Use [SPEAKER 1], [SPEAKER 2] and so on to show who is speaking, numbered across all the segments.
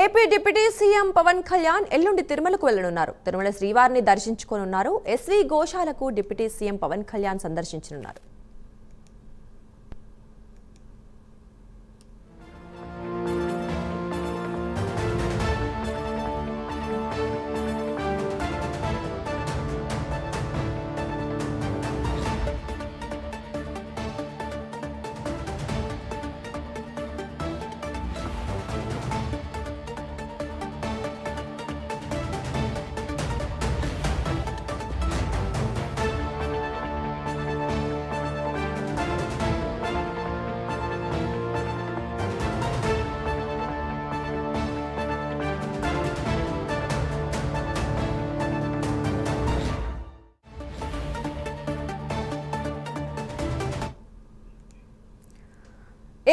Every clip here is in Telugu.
[SPEAKER 1] AP deputy CM Pawan Kalyan ఎల్లుండి తిరుమలకు వెళ్లనున్నారు. తిరుమల శ్రీవారిని దర్శించుకోనున్నారు. ఎస్వి గోశాలకు డిప్యూటీ సీఎం పవన్ కళ్యాణ్ సందర్శించనున్నారు.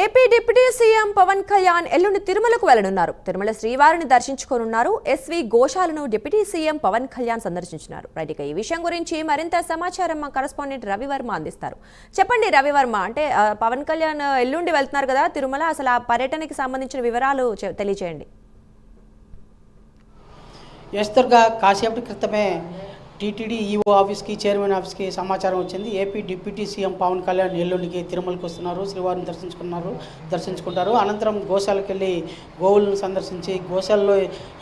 [SPEAKER 1] AP deputy CM Pawan Kalyan ఎల్లుండి తిరుమలకు వెళ్లనున్నారు. తిరుమల శ్రీవారిని దర్శించుకోనున్నారు. ఎస్వి గోశాలను డిప్యూటీ సీఎం పవన్ కళ్యాణ్ సందర్శించినారు. రైట్, ఈ విషయం గురించి మరింత సమాచారం మా కరెస్పాండెంట్ రవివర్మ అందిస్తారు. చెప్పండి రవివర్మ, అంటే పవన్ కళ్యాణ్ ఎల్లుండి వెళ్తున్నారు కదా తిరుమల, అసలు ఆ పర్యటనకి సంబంధించిన వివరాలు తెలియజేయండి.
[SPEAKER 2] కాసేపటి క్రితమే టీటీడీ ఈఓ ఆఫీస్కి చైర్మన్ ఆఫీస్కి సమాచారం వచ్చింది. AP deputy CM Pawan Kalyan ఎల్లుండికి తిరుమలకు వస్తున్నారు. శ్రీవారిని దర్శించుకుంటారు. అనంతరం గోశాలకు వెళ్ళి గోవులను సందర్శించి గోశాలలో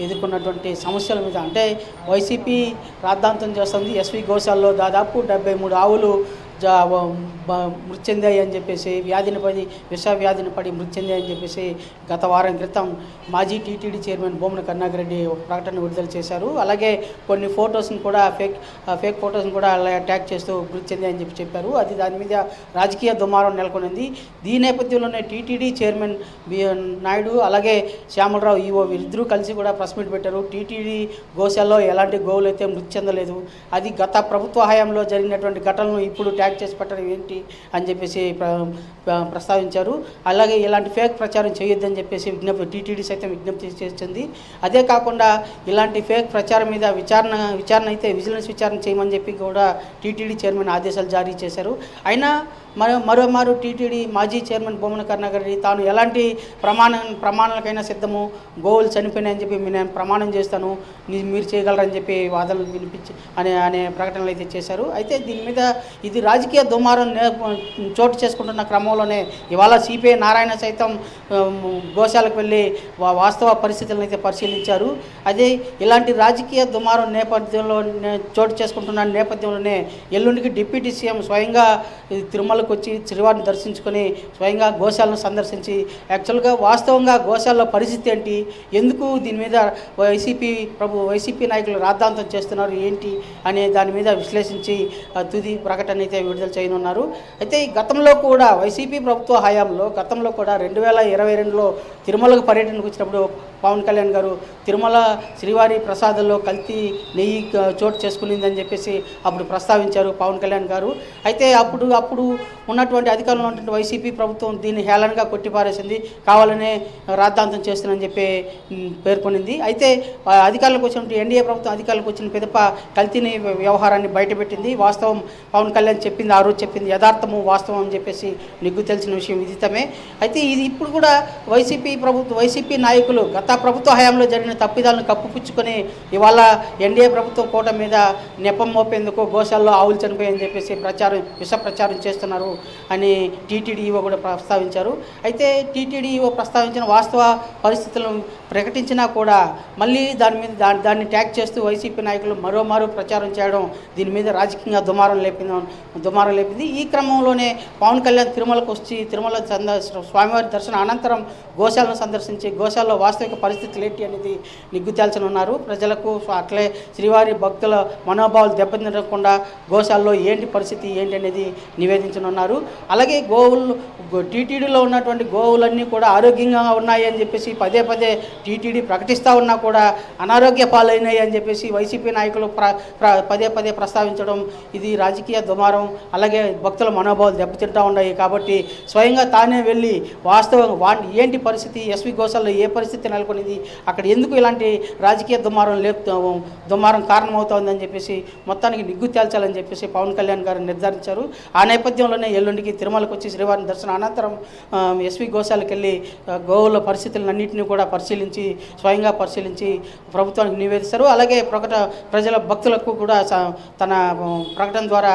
[SPEAKER 2] ఎదుర్కొన్నటువంటి సమస్యల మీద, అంటే వైసీపీ రాద్ధాంతం చేస్తుంది. ఎస్వి గోశాలలో దాదాపు 73 ఆవులు మృతి చెందాయి అని చెప్పేసి విష వ్యాధిని పడి మృతి చెందాయి అని చెప్పేసి గత వారం క్రితం మాజీ టీటీడీ చైర్మన్ భూమన కరుణాకర్ ఒక ప్రకటన విడుదల చేశారు. అలాగే కొన్ని ఫొటోస్ని కూడా ఫేక్ ఫొటోస్ని కూడా ట్యాగ్ చేస్తూ మృతి చెందాయని చెప్పారు. అది దాని మీద రాజకీయ దుమారం నెలకొనింది. దీని నేపథ్యంలోనే టీటీడీ చైర్మన్ నాయుడు అలాగే శ్యామలరావు ఈఓ వీరిద్దరూ కలిసి కూడా ప్రెస్ మీట్ పెట్టారు. టీటీడీ గోశాలలో ఎలాంటి గోవులు అయితే మృతి చెందలేదు, అది గత ప్రభుత్వ హయాంలో జరిగినటువంటి ఘటనలు ఇప్పుడు ట్యాగ్ చేసి పెట్టడం ఏంటి అని చెప్పేసి ప్రస్తావించారు. అలాగే ఇలాంటి ఫేక్ ప్రచారం చేయొద్దని చెప్పేసి టీటీడీ సైతం విజ్ఞప్తి చేసింది. అదే కాకుండా ఇలాంటి ఫేక్ ప్రచారం మీద విచారణ అయితే విజిలెన్స్ విచారణ చేయమని చెప్పి కూడా టీటీడీ చైర్మన్ ఆదేశాలు జారీ చేశారు. అయినా మరోమారు టీటీడీ మాజీ చైర్మన్ భూమన కరుణాకర్ తాను ఎలాంటి ప్రమాణాలకైనా సిద్ధము, గోవులు చనిపోయినాయని చెప్పి నేను ప్రమాణం చేస్తాను, మీరు చేయగలరని చెప్పి వాదనలు వినిపించి అనే ప్రకటనలు అయితే చేశారు. అయితే దీని మీద ఇది రాజకీయ దుమారం చోటు చేసుకుంటున్న క్రమంలోనే ఇవాళ సిపిఐ నారాయణ సైతం గోశాలకు వెళ్ళి వాస్తవ పరిస్థితులను అయితే పరిశీలించారు. అదే ఇలాంటి రాజకీయ దుమారం నేపథ్యంలో చోటు చేసుకుంటున్న నేపథ్యంలోనే ఎల్లుండికి డిప్యూటీ సీఎం స్వయంగా తిరుమల వచ్చి శ్రీవారిని దర్శించుకొని స్వయంగా గోశాలను సందర్శించి యాక్చువల్గా వాస్తవంగా గోశాలలో పరిస్థితి ఏంటి, ఎందుకు దీని మీద వైసీపీ నాయకులు రాద్ధాంతం చేస్తున్నారు ఏంటి అనే దాని మీద విశ్లేషించి తుది ప్రకటన అయితే విడుదల చేయనున్నారు. అయితే గతంలో కూడా వైసీపీ ప్రభుత్వ హయాంలో గతంలో కూడా 2022లో తిరుమలకు పర్యటనకు వచ్చినప్పుడు పవన్ కళ్యాణ్ గారు తిరుమల శ్రీవారి ప్రసాదంలో కల్తీ నెయ్యి చోటు చేసుకునిందని చెప్పేసి అప్పుడు ప్రస్తావించారు పవన్ కళ్యాణ్ గారు. అయితే అప్పుడు ఉన్నటువంటి అధికారంలో ఉన్నటువంటి వైసీపీ ప్రభుత్వం దీన్ని హేళనగా కొట్టిపారేసింది, కావాలనే రాద్ధాంతం చేస్తుందని చెప్పి పేర్కొనింది. అయితే అధికారులకు వచ్చినటువంటి ఎన్డీఏ ప్రభుత్వం అధికారులకు వచ్చిన పిదప కల్తీని వ్యవహారాన్ని బయటపెట్టింది. వాస్తవం పవన్ కళ్యాణ్ చెప్పింది, ఆ రోజు చెప్పింది యథార్థము వాస్తవం అని చెప్పేసి నిగ్గు తెలిసిన విషయం విదితమే. అయితే ఇది ఇప్పుడు కూడా వైసీపీ నాయకులు గత ప్రభుత్వ హయాంలో జరిగిన తప్పిదాలను కప్పుపుచ్చుకొని ఇవాళ ఎన్డీఏ ప్రభుత్వం కోట మీద నెపం మోపేందుకు గోశాలలో ఆవులు చనిపోయాయని చెప్పేసి విష ప్రచారం చేస్తున్నారు అని టీటీడీఓ కూడా ప్రస్తావించారు. అయితే టీటీడీఓ ప్రస్తావించిన వాస్తవ పరిస్థితులను ప్రకటించినా కూడా మళ్ళీ దాన్ని ట్యాగ్ చేస్తూ వైసీపీ నాయకులు మరోమారు ప్రచారం చేయడం దీని మీద రాజకీయంగా దుమారం లేపింది. ఈ క్రమంలోనే పవన్ కళ్యాణ్ తిరుమలకు వచ్చి తిరుమల స్వామివారి దర్శనం అనంతరం గోశాలను సందర్శించి గోశాలలో వాస్తవిక పరిస్థితులు ఏంటి అనేది నిగ్గు తేల్చనున్నారు. ప్రజలకు అట్లే శ్రీవారి భక్తుల మనోభావాలు దెబ్బతినకుండా గోశాలలో ఏంటి పరిస్థితి ఏంటి అనేది నివేదించనున్నారు. అలాగే టీటీడీలో ఉన్నటువంటి గోవులన్నీ కూడా ఆరోగ్యంగా ఉన్నాయి అని చెప్పేసి పదే టీటీడీ ప్రకటిస్తూ ఉన్నా కూడా అనారోగ్య పాలైనాయి అని చెప్పేసి వైసీపీ నాయకులు పదే ప్రస్తావించడం ఇది రాజకీయ దుమారం. అలాగే భక్తుల మనోభావాలు దెబ్బతింటూ ఉన్నాయి. కాబట్టి స్వయంగా తానే వెళ్ళి వాస్తవంగా ఏంటి పరిస్థితి, ఎస్వి గోశాలలో ఏ పరిస్థితి నెలకొనింది, అక్కడ ఎందుకు ఇలాంటి రాజకీయ దుమారం కారణమవుతోందని చెప్పేసి మొత్తానికి నిగ్గు తేల్చాలని చెప్పేసి పవన్ కళ్యాణ్ గారు నిర్ధారించారు. ఆ నేపథ్యంలోనే త్వరలోనే ఎల్లుండికి తిరుమలకు వచ్చి శ్రీవారిని దర్శనం అనంతరం ఎస్వి గోశాలకు వెళ్ళి గోవుల పరిస్థితులన్నింటినీ కూడా పరిశీలించి స్వయంగా పరిశీలించి ప్రభుత్వానికి నివేదిస్తారు. అలాగే ప్రజల భక్తులకు కూడా తన ప్రకటన ద్వారా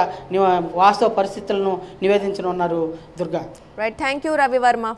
[SPEAKER 2] వాస్తవ పరిస్థితులను నివేదించనున్నారు Durga.
[SPEAKER 1] Right, thank you Ravi Varma.